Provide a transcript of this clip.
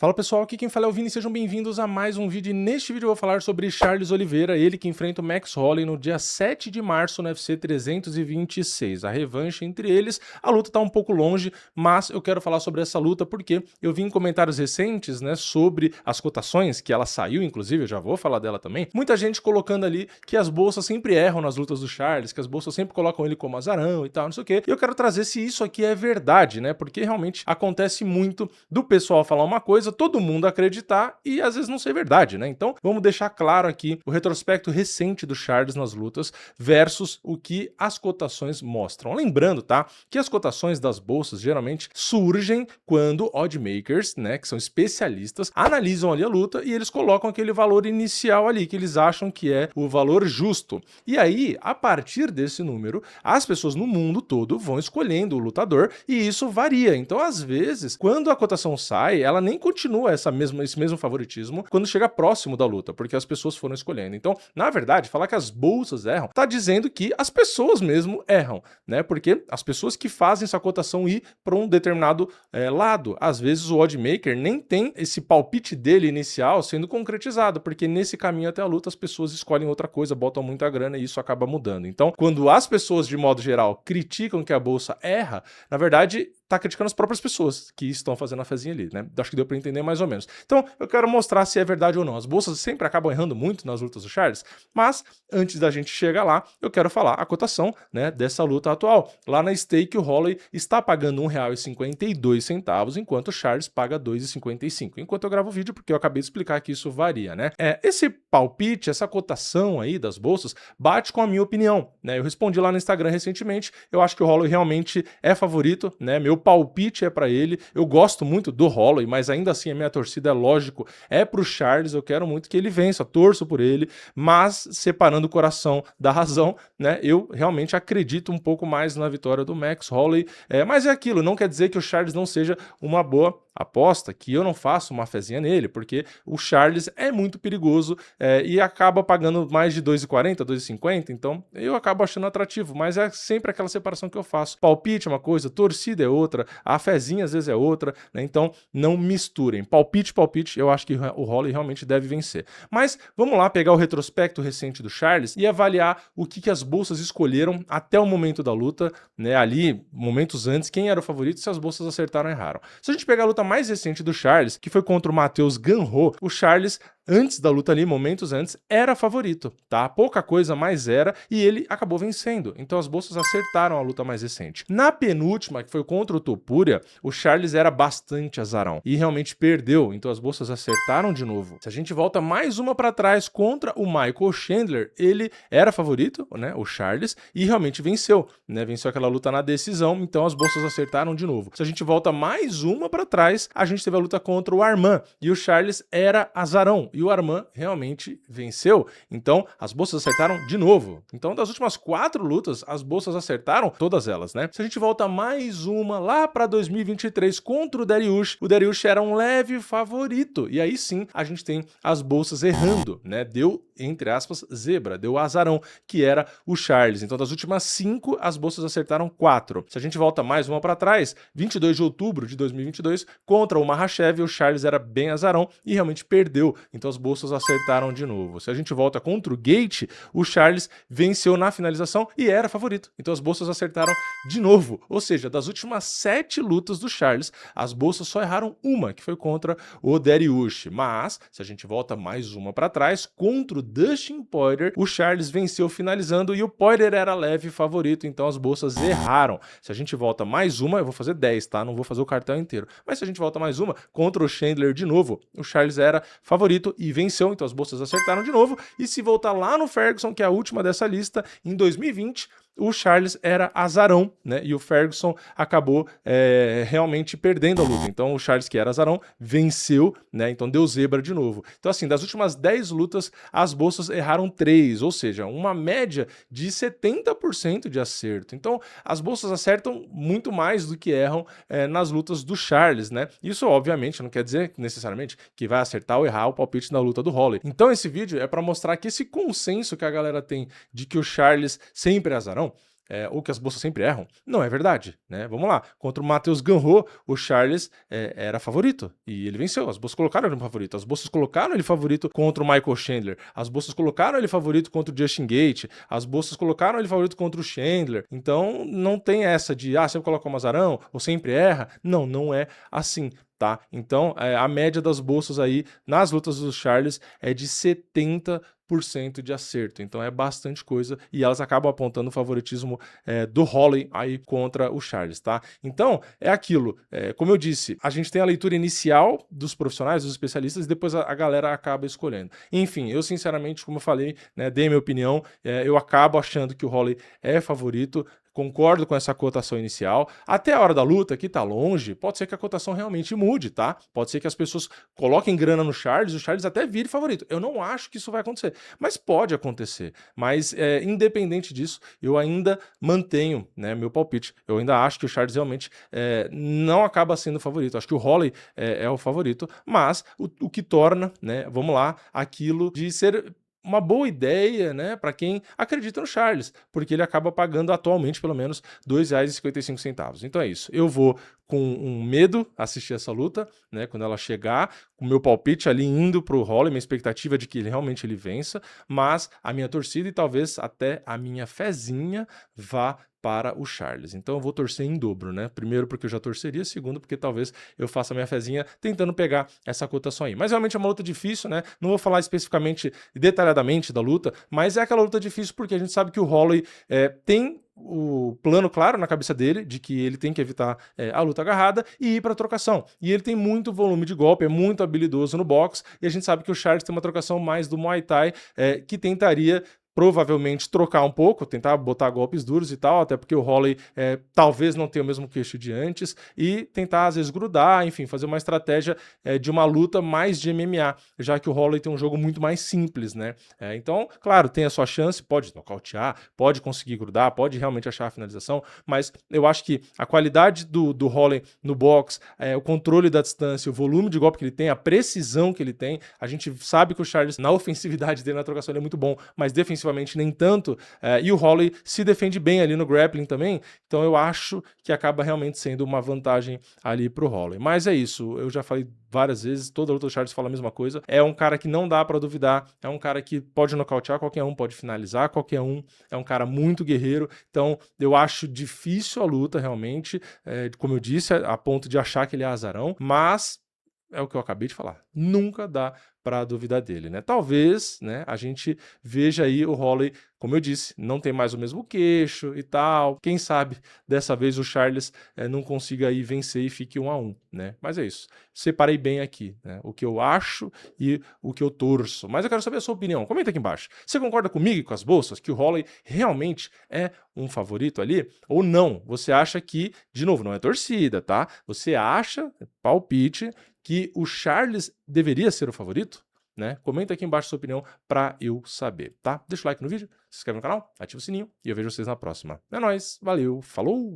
Fala pessoal, aqui quem fala é o Vini, sejam bem-vindos a mais um vídeo. E neste vídeo eu vou falar sobre Charles Oliveira, ele que enfrenta o Max Holloway no dia 7 de março no UFC 326. A revanche entre eles, a luta tá um pouco longe, mas eu quero falar sobre essa luta porque eu vi em comentários recentes, né, sobre as cotações, que ela saiu, inclusive, eu já vou falar dela também, muita gente colocando ali que as bolsas sempre erram nas lutas do Charles, que as bolsas sempre colocam ele como azarão e tal, não sei o quê. E eu quero trazer se isso aqui é verdade, né, porque realmente acontece muito do pessoal falar uma coisa, todo mundo acreditar e às vezes não ser verdade, né? Então vamos deixar claro aqui o retrospecto recente do Charles nas lutas versus o que as cotações mostram. Lembrando, tá, que as cotações das bolsas geralmente surgem quando oddmakers, né, que são especialistas, analisam ali a luta e eles colocam aquele valor inicial ali que eles acham que é o valor justo. E aí, a partir desse número, as pessoas no mundo todo vão escolhendo o lutador e isso varia. Então, às vezes, quando a cotação sai, ela nem continua esse mesmo favoritismo quando chega próximo da luta, porque as pessoas foram escolhendo. Então, na verdade, falar que as bolsas erram, tá dizendo que as pessoas mesmo erram, né? Porque as pessoas que fazem essa cotação ir para um determinado lado. Às vezes o oddmaker nem tem esse palpite dele inicial sendo concretizado, porque nesse caminho até a luta as pessoas escolhem outra coisa, botam muita grana e isso acaba mudando. Então, quando as pessoas, de modo geral, criticam que a bolsa erra, na verdade, tá criticando as próprias pessoas que estão fazendo a fezinha ali, né? Acho que deu pra entender mais ou menos. Então, eu quero mostrar se é verdade ou não. As bolsas sempre acabam errando muito nas lutas do Charles, mas antes da gente chegar lá, eu quero falar a cotação, né, dessa luta atual. Lá na stake, o Holloway está pagando R$ 1,52, enquanto o Charles paga R$ 2,55. Enquanto eu gravo o vídeo, porque eu acabei de explicar que isso varia, né? Esse palpite, essa cotação aí das bolsas, bate com a minha opinião, né? Eu respondi lá no Instagram recentemente, eu acho que o Holloway realmente é favorito, né? Meu palpite é para ele. Eu gosto muito do Holloway, mas ainda assim a minha torcida, é lógico, é pro Charles. Eu quero muito que ele vença, torço por ele, mas separando o coração da razão, né? Eu realmente acredito um pouco mais na vitória do Max Holloway. Mas é aquilo, não quer dizer que o Charles não seja uma boa aposta, que eu não faço uma fezinha nele, porque o Charles é muito perigoso e acaba pagando mais de 2,40, 2,50, então eu acabo achando atrativo, mas é sempre aquela separação que eu faço. Palpite é uma coisa, torcida é outra, a fezinha às vezes é outra, né? Então não misturem. Palpite, eu acho que o Holloway realmente deve vencer. Mas vamos lá pegar o retrospecto recente do Charles e avaliar o que as bolsas escolheram até o momento da luta, né? Ali, momentos antes, quem era o favorito, se as bolsas acertaram ou erraram. Se a gente pegar a luta mais recente do Charles, que foi contra o Matheus Ganro, o Charles, antes da luta ali, momentos antes, era favorito, tá? Pouca coisa mais era, e ele acabou vencendo. Então as bolsas acertaram a luta mais recente. Na penúltima, que foi contra o Topuria, o Charles era bastante azarão e realmente perdeu, então as bolsas acertaram de novo. Se a gente volta mais uma para trás contra o Michael Chandler, ele era favorito, né, o Charles, e realmente venceu, né? Venceu aquela luta na decisão, então as bolsas acertaram de novo. Se a gente volta mais uma para trás, a gente teve a luta contra o Arman, e o Charles era azarão, e o Arman realmente venceu. Então, as bolsas acertaram de novo. Então, das últimas 4 lutas, as bolsas acertaram todas elas, né? Se a gente volta mais uma lá para 2023 contra o Dariush era um leve favorito. E aí sim, a gente tem as bolsas errando, né? Deu, entre aspas, zebra, deu azarão, que era o Charles. Então, das últimas 5, as bolsas acertaram 4. Se a gente volta mais uma para trás, 22 de outubro de 2022, contra o Makhachev, o Charles era bem azarão e realmente perdeu. Então as bolsas acertaram de novo. Se a gente volta contra o Gate, o Charles venceu na finalização e era favorito. Então as bolsas acertaram de novo. Ou seja, das últimas 7 lutas do Charles, as bolsas só erraram uma, que foi contra o Dariush. Mas, se a gente volta mais uma para trás, contra o Dustin Poirier, o Charles venceu finalizando e o Poirier era leve favorito. Então as bolsas erraram. Se a gente volta mais uma, eu vou fazer 10, tá? Não vou fazer o cartel inteiro. Mas se a gente volta mais uma, contra o Chandler de novo, o Charles era favorito e venceu, então as bolsas acertaram de novo. E se voltar lá no Ferguson, que é a última dessa lista, em 2020, o Charles era azarão, né? E o Ferguson acabou realmente perdendo a luta. Então o Charles, que era azarão, venceu, né? Então deu zebra de novo. Então assim, das últimas 10 lutas, as bolsas erraram 3, ou seja, uma média de 70% de acerto. Então as bolsas acertam muito mais do que erram nas lutas do Charles, né? Isso obviamente não quer dizer necessariamente que vai acertar ou errar o palpite na luta do Holloway. Então esse vídeo é para mostrar que esse consenso que a galera tem de que o Charles sempre é azarão, ou que as bolsas sempre erram. Não é verdade, né? Vamos lá. Contra o Matheus Ganro, o Charles era favorito e ele venceu. As bolsas colocaram ele no favorito. As bolsas colocaram ele favorito contra o Michael Chandler. As bolsas colocaram ele favorito contra o Justin Gaethje. As bolsas colocaram ele favorito contra o Chandler. Então não tem essa de sempre coloca o Mazarão ou sempre erra. Não, não é assim. Tá? Então, a média das bolsas aí nas lutas do Charles é de 70% de acerto, então é bastante coisa e elas acabam apontando o favoritismo do Holloway aí contra o Charles, tá? Então, é aquilo, como eu disse, a gente tem a leitura inicial dos profissionais, dos especialistas e depois a galera acaba escolhendo. Enfim, eu sinceramente, como eu falei, né, dei minha opinião, eu acabo achando que o Holloway é favorito. Concordo com essa cotação inicial. Até a hora da luta, que tá longe, pode ser que a cotação realmente mude, tá? Pode ser que as pessoas coloquem grana no Charles, o Charles até vire favorito. Eu não acho que isso vai acontecer, mas pode acontecer. Mas, independente disso, eu ainda mantenho, né, meu palpite. Eu ainda acho que o Charles realmente não acaba sendo favorito. Acho que o Holloway é o favorito, mas o que torna, né, vamos lá, aquilo de ser uma boa ideia, né, para quem acredita no Charles, porque ele acaba pagando atualmente pelo menos R$ 2,55. Então é isso. Eu vou com um medo assistir essa luta, né, quando ela chegar, com o meu palpite ali indo pro Holloway, minha expectativa é de que realmente ele vença, mas a minha torcida e talvez até a minha fezinha vá para o Charles. Então eu vou torcer em dobro, né? Primeiro porque eu já torceria, segundo porque talvez eu faça a minha fezinha tentando pegar essa cotação aí. Mas realmente é uma luta difícil, né? Não vou falar especificamente, detalhadamente da luta, mas é aquela luta difícil porque a gente sabe que o Holloway tem o plano claro na cabeça dele de que ele tem que evitar a luta agarrada e ir para a trocação. E ele tem muito volume de golpe, é muito habilidoso no boxe, e a gente sabe que o Charles tem uma trocação mais do Muay Thai, que tentaria provavelmente trocar um pouco, tentar botar golpes duros e tal, até porque o Holloway talvez não tenha o mesmo queixo de antes, e tentar às vezes grudar, enfim, fazer uma estratégia de uma luta mais de MMA, já que o Holloway tem um jogo muito mais simples, né? Então, claro, tem a sua chance, pode nocautear, pode conseguir grudar, pode realmente achar a finalização, mas eu acho que a qualidade do Holloway no boxe, o controle da distância, o volume de golpe que ele tem, a precisão que ele tem, a gente sabe que o Charles, na ofensividade dele na trocação, ele é muito bom, mas defensivamente nem tanto, e o Holloway se defende bem ali no grappling também, então eu acho que acaba realmente sendo uma vantagem ali pro Holloway. Mas é isso, eu já falei várias vezes, toda luta do Charles fala a mesma coisa, é um cara que não dá pra duvidar, é um cara que pode nocautear qualquer um, pode finalizar qualquer um, é um cara muito guerreiro, então eu acho difícil a luta realmente, como eu disse, a ponto de achar que ele é azarão, mas é o que eu acabei de falar, nunca dá para duvidar dele, né? Talvez, né, a gente veja aí o Holloway, como eu disse, não tem mais o mesmo queixo e tal. Quem sabe dessa vez o Charles não consiga aí vencer e fique 1-1, né? Mas é isso. Separei bem aqui, né, o que eu acho e o que eu torço. Mas eu quero saber a sua opinião. Comenta aqui embaixo. Você concorda comigo e com as bolsas que o Holloway realmente é um favorito ali ou não? Você acha que, de novo, não é torcida, tá? Você acha, palpite, que o Charles deveria ser o favorito? Né? Comenta aqui embaixo a sua opinião para eu saber, tá? Deixa o like no vídeo, se inscreve no canal, ativa o sininho e eu vejo vocês na próxima. É nóis, valeu, falou!